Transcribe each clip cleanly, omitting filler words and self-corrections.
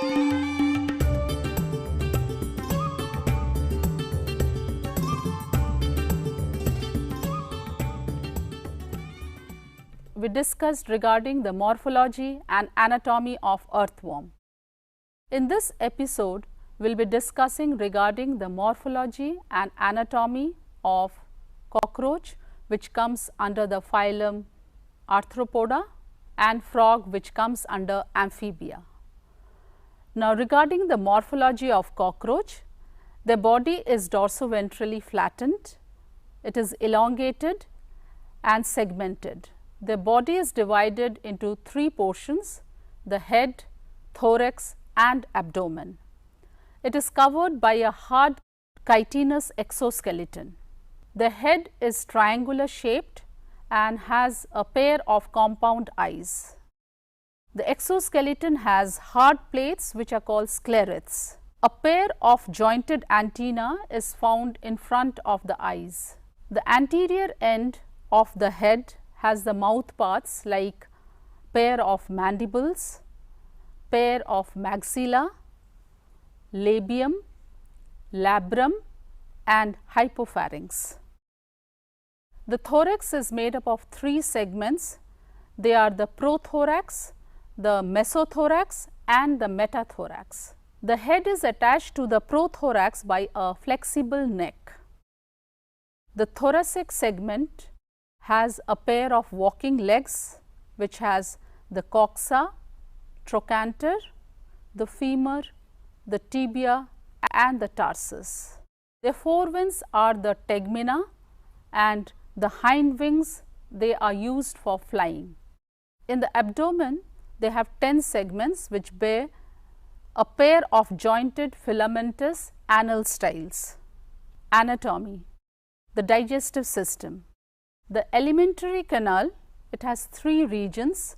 We discussed regarding the morphology and anatomy of earthworm. In this episode, we will be discussing regarding the morphology and anatomy of cockroach, which comes under the phylum Arthropoda, and frog, which comes under Amphibia. Now, regarding the morphology of cockroach, their body is dorsoventrally flattened, it is elongated and segmented. The body is divided into three portions: the head, thorax and abdomen. It is covered by a hard chitinous exoskeleton. The head is triangular shaped and has a pair of compound eyes. The exoskeleton has hard plates which are called sclerates. A pair of jointed antennae is found in front of the eyes. The anterior end of the head has the mouth parts like pair of mandibles, pair of maxilla, labium, labrum and hypopharynx. The thorax is made up of three segments. They are the prothorax, the mesothorax and the metathorax. The head is attached to the prothorax by a flexible neck. The thoracic segment has a pair of walking legs which has the coxa, trochanter, the femur, the tibia and the tarsus. Their forewings are the tegmina and the hind wings, they are used for flying. In the abdomen, they have 10 segments which bear a pair of jointed filamentous anal styles. Anatomy: the digestive system. The alimentary canal, it has three regions: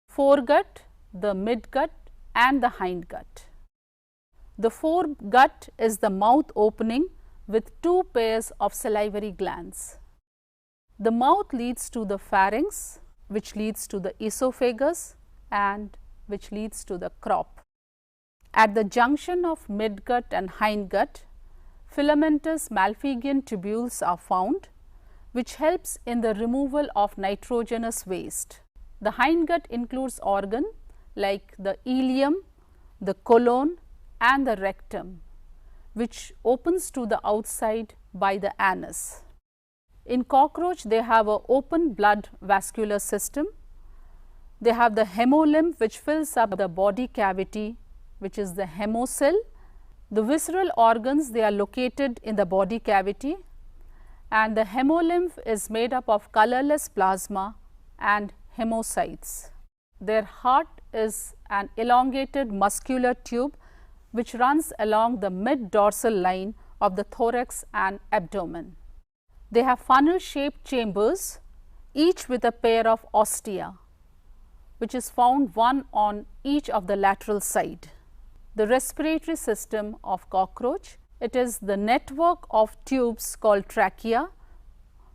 foregut, the midgut and the hindgut. The foregut is the mouth opening with two pairs of salivary glands. The mouth leads to the pharynx, which leads to the esophagus and which leads to the crop. At the junction of midgut and hindgut, filamentous Malpighian tubules are found, which helps in the removal of nitrogenous waste. The hindgut includes organ like the ileum, the colon and the rectum, which opens to the outside by the anus. In cockroach, they have an open blood vascular system. They have the hemolymph which fills up the body cavity, which is the hemocele. The visceral organs, they are located in the body cavity, and the hemolymph is made up of colorless plasma and hemocytes. Their heart is an elongated muscular tube which runs along the mid-dorsal line of the thorax and abdomen. They have funnel-shaped chambers, each with a pair of ostia, which is found one on each of the lateral side. The respiratory system of cockroach, it is the network of tubes called trachea,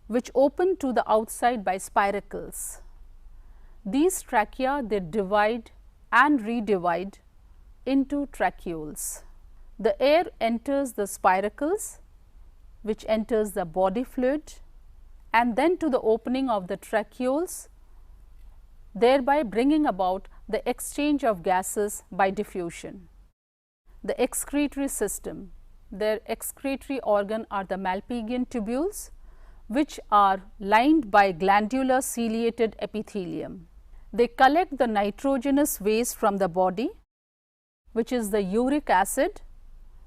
which open to the outside by spiracles. These trachea, they divide and redivide into tracheoles. The air enters the spiracles, which enters the body fluid and then to the opening of the tracheoles, thereby bringing about the exchange of gases by diffusion. The excretory system, their excretory organ are the Malpighian tubules, which are lined by glandular ciliated epithelium. They collect the nitrogenous waste from the body, which is the uric acid,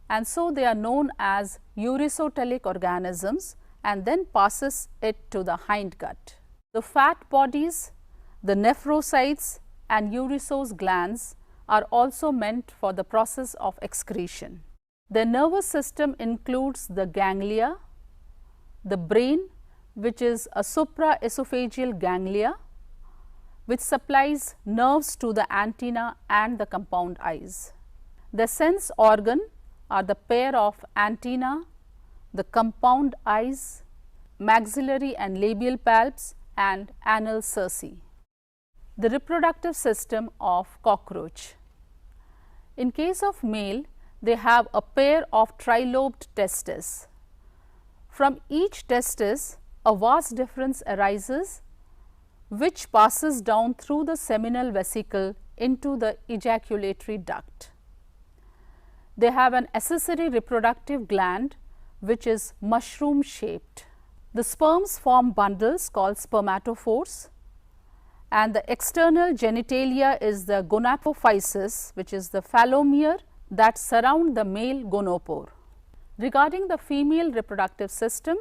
and so they are known as uricotelic organisms, and then passes it to the hindgut. The fat bodies, the nephrocytes and uricose glands are also meant for the process of excretion. The nervous system includes the ganglia, the brain, which is a supraesophageal ganglia, which supplies nerves to the antenna and the compound eyes. The sense organ are the pair of antenna, the compound eyes, maxillary and labial palps and anal cerci. The reproductive system of cockroach. In case of male, they have a pair of trilobed testes. From each testis, a vas deferens arises, which passes down through the seminal vesicle into the ejaculatory duct. They have an accessory reproductive gland which is mushroom shaped. The sperms form bundles called spermatophores, and the external genitalia is the gonapophysis, which is the phallomere that surround the male gonopore. Regarding the female reproductive system,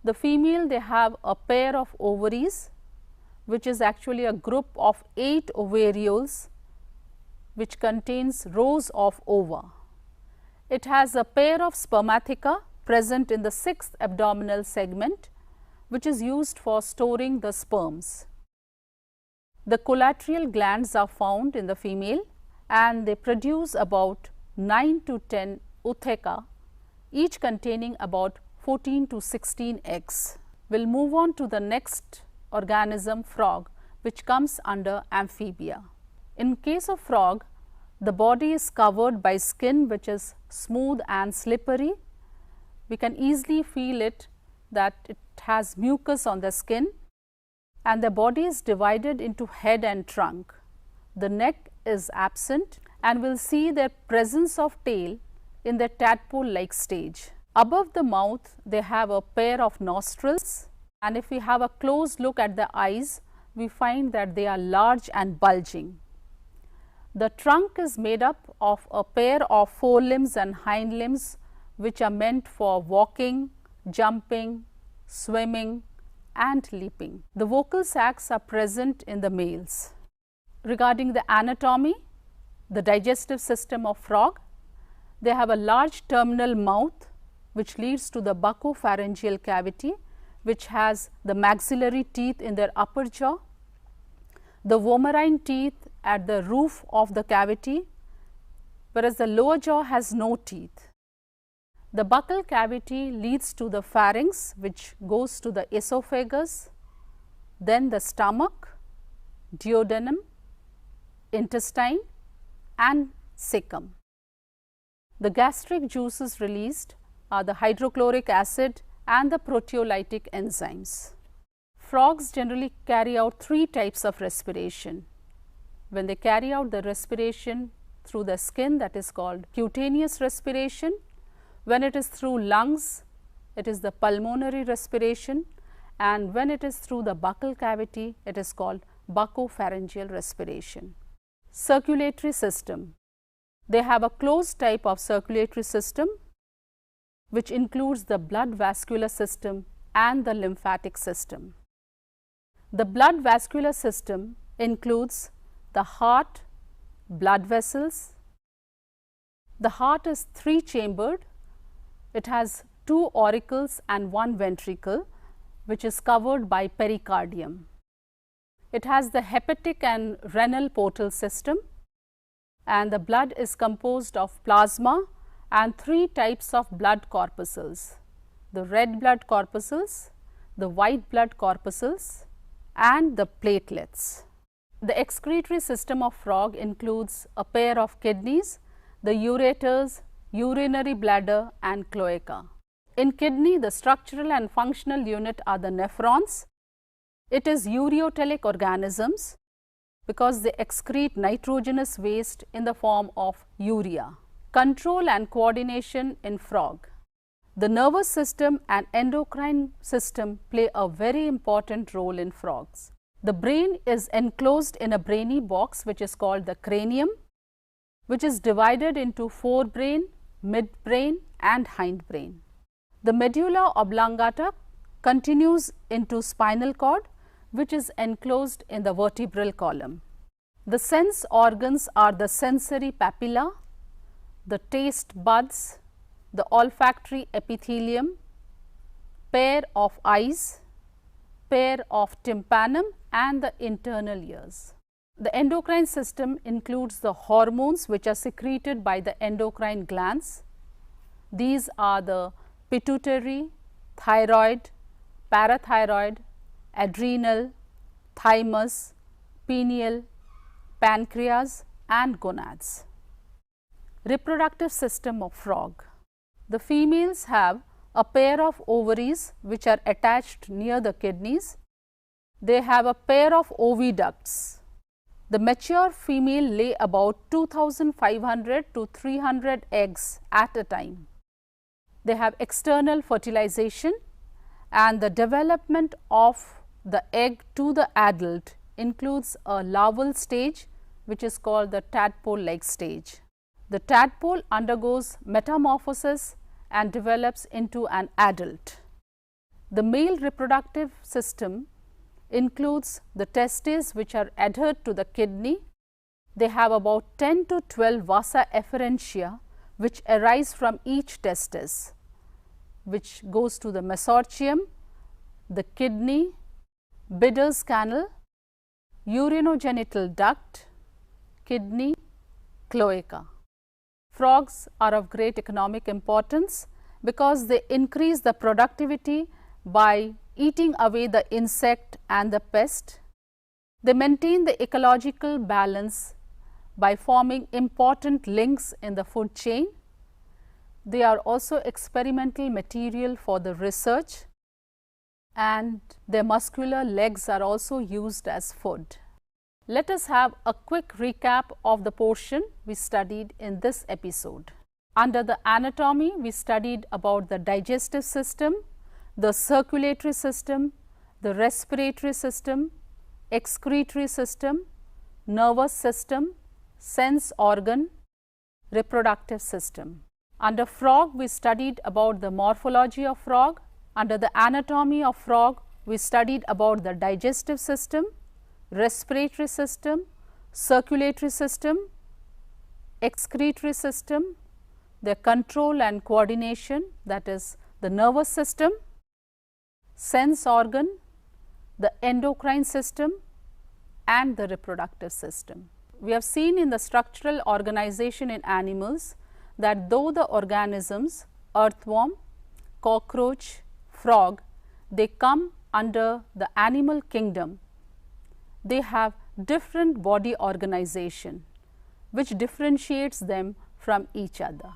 the female, they have a pair of ovaries, which is actually a group of 8 ovarioles which contains rows of ova. It has a pair of spermatheca present in the 6th abdominal segment, which is used for storing the sperms. The collateral glands are found in the female, and they produce about 9 to 10 ootheca, each containing about 14 to 16 eggs. We will move on to the next organism, frog, which comes under amphibia. In case of frog, the body is covered by skin which is smooth and slippery. We can easily feel it that it has mucus on the skin, and the body is divided into head and trunk. The neck is absent, and we will see the presence of tail in the tadpole-like stage. Above the mouth, they have a pair of nostrils, and if we have a close look at the eyes, we find that they are large and bulging. The trunk is made up of a pair of forelimbs and hind limbs, which are meant for walking, jumping, swimming and leaping. The vocal sacs are present in the males. Regarding the anatomy, the digestive system of frog, they have a large terminal mouth which leads to the buccopharyngeal cavity, which has the maxillary teeth in their upper jaw, the vomerine teeth at the roof of the cavity, whereas the lower jaw has no teeth. The buccal cavity leads to the pharynx, which goes to the esophagus, then the stomach, duodenum, intestine and cecum. The gastric juices released are the hydrochloric acid and the proteolytic enzymes. Frogs generally carry out 3 types of respiration. When they carry out the respiration through the skin, that is called cutaneous respiration. When it is through lungs, it is the pulmonary respiration, and when it is through the buccal cavity, it is called buccopharyngeal respiration. Circulatory system. They have a closed type of circulatory system, which includes the blood vascular system and the lymphatic system. The blood vascular system includes the heart, blood vessels. The heart is 3-chambered. It has 2 auricles and 1 ventricle, which is covered by pericardium. It has the hepatic and renal portal system, and the blood is composed of plasma and 3 types of blood corpuscles: the red blood corpuscles, the white blood corpuscles and the platelets. The excretory system of frog includes a pair of kidneys, the ureters, urinary bladder and cloaca. In kidney, the structural and functional unit are the nephrons. It is ureotelic organisms because they excrete nitrogenous waste in the form of urea. Control and coordination in frog. The nervous system and endocrine system play a very important role in frogs. The brain is enclosed in a brainy box which is called the cranium, which is divided into forebrain, midbrain and hindbrain. The medulla oblongata continues into spinal cord, which is enclosed in the vertebral column. The sense organs are the sensory papilla, the taste buds, the olfactory epithelium, pair of eyes, pair of tympanum and the internal ears. The endocrine system includes the hormones which are secreted by the endocrine glands. These are the pituitary, thyroid, parathyroid, adrenal, thymus, pineal, pancreas and gonads. Reproductive system of frog. The females have a pair of ovaries which are attached near the kidneys. They have a pair of oviducts. The mature female lay about 2500 to 300 eggs at a time. They have external fertilization, and the development of the egg to the adult includes a larval stage which is called the tadpole-like stage. The tadpole undergoes metamorphosis and develops into an adult. The male reproductive system includes the testes which are adhered to the kidney. They have about 10 to 12 vasa efferentia which arise from each testis, which goes to the mesorchium, the kidney, Bidder's canal, urinogenital duct, kidney, cloaca. Frogs are of great economic importance because they increase the productivity by eating away the insect and the pest. They maintain the ecological balance by forming important links in the food chain. They are also experimental material for the research, and their muscular legs are also used as food. Let us have a quick recap of the portion we studied in this episode. Under the anatomy, we studied about the digestive system, the circulatory system, the respiratory system, excretory system, nervous system, sense organ, reproductive system. Under frog, we studied about the morphology of frog. Under the anatomy of frog, we studied about the digestive system, respiratory system, circulatory system, excretory system, their control and coordination, that is the nervous system, sense organ, the endocrine system, and the reproductive system. We have seen in the structural organization in animals that though the organisms, earthworm, cockroach, frog, they come under the animal kingdom, they have different body organization which differentiates them from each other.